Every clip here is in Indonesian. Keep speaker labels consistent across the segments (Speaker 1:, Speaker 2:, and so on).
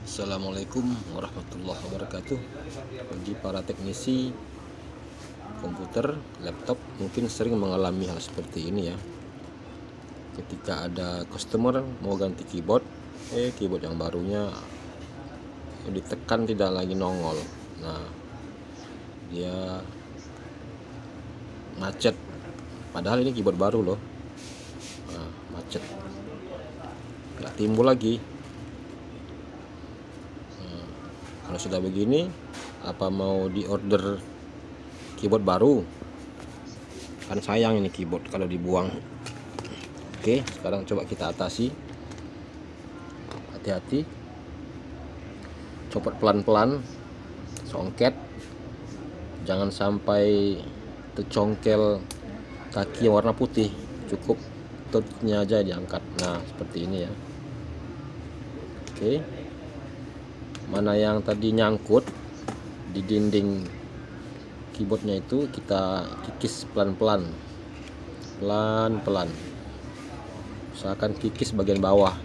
Speaker 1: Assalamualaikum warahmatullahi wabarakatuh. Bagi para teknisi komputer, laptop mungkin sering mengalami hal seperti ini ya. Ketika ada customer mau ganti keyboard, keyboard yang barunya ditekan tidak lagi nongol. Nah, dia macet. Padahal ini keyboard baru loh. Nah, macet. Nggak timbul lagi. Kalau sudah begini, apa mau di order keyboard baru? Kan sayang ini keyboard kalau dibuang. Oke, sekarang coba kita atasi. Hati-hati. Copot pelan-pelan, songket. Jangan sampai tercongkel kaki yang warna putih. Cukup tutupnya aja diangkat. Nah, seperti ini ya. Oke. Mana yang tadi nyangkut di dinding keyboardnya itu kita kikis pelan-pelan, usahakan kikis bagian bawah.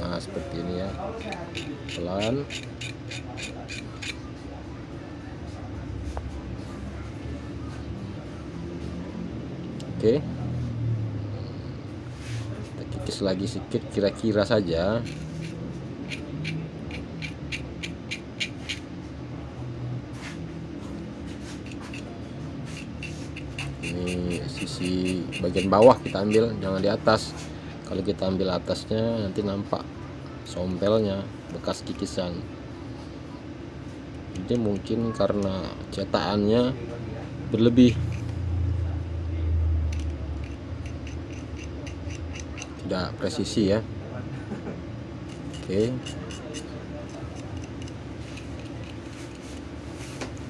Speaker 1: Nah, seperti ini ya, pelan. Oke, kita kikis lagi sedikit, kira-kira saja. Ini sisi bagian bawah kita ambil, jangan di atas. Kalau kita ambil atasnya nanti nampak sompelnya, bekas kikisan. Jadi mungkin karena cetakannya berlebih, tidak presisi ya. Oke.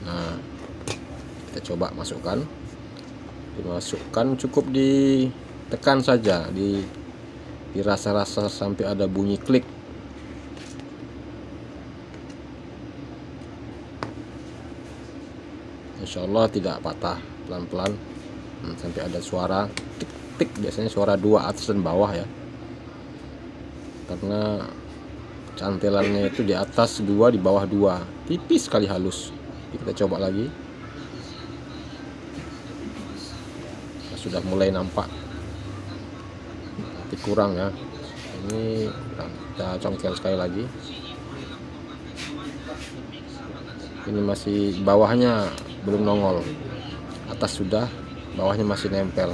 Speaker 1: Nah, kita coba masukkan. Dimasukkan cukup ditekan saja, dirasa-rasa sampai ada bunyi klik. Insya Allah tidak patah. Pelan-pelan sampai ada suara tik-tik, biasanya suara dua atas dan bawah ya, karena cantelannya itu di atas dua, di bawah dua, tipis sekali halus. Kita coba lagi. Sudah mulai nampak, tapi kurang ya, ini kita congkel sekali lagi. Ini masih bawahnya belum nongol, atas sudah, bawahnya masih nempel.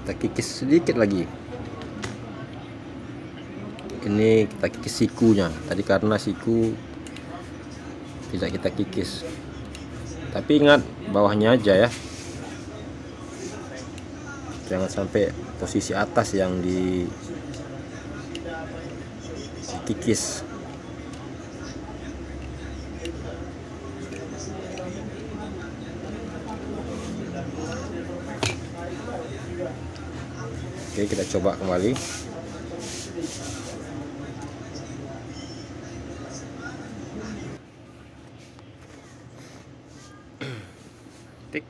Speaker 1: Kita kikis sedikit lagi. Ini kita kikis sikunya. Tadi karena siku tidak kita kikis, tapi ingat bawahnya aja ya, jangan sampai posisi atas yang dikikis. Oke, kita coba kembali. Tik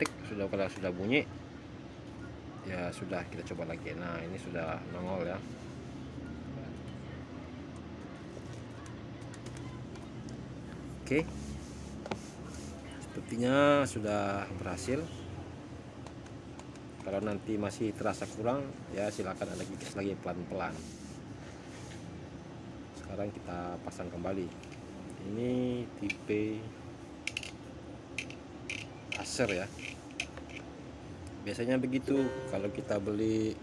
Speaker 1: tik, kalau sudah bunyi ya sudah, kita coba lagi. Nah, ini sudah nongol ya. Oke, sepertinya sudah berhasil. Kalau nanti masih terasa kurang ya silakan Anda kikis lagi pelan-pelan. Sekarang kita pasang kembali. Ini tipe Acer ya. Biasanya begitu kalau kita beli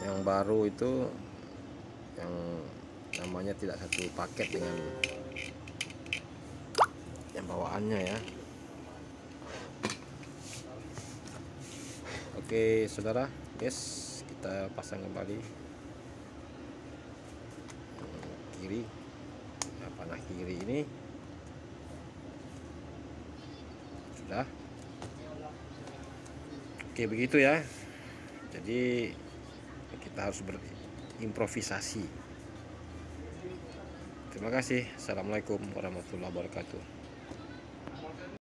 Speaker 1: yang baru itu, yang namanya tidak satu paket dengan yang bawaannya ya. Oke saudara, guys, kita pasang kembali kiri, panah kiri ini sudah. Oke, begitu ya. Jadi kita harus berimprovisasi. Terima kasih. Assalamualaikum warahmatullahi wabarakatuh.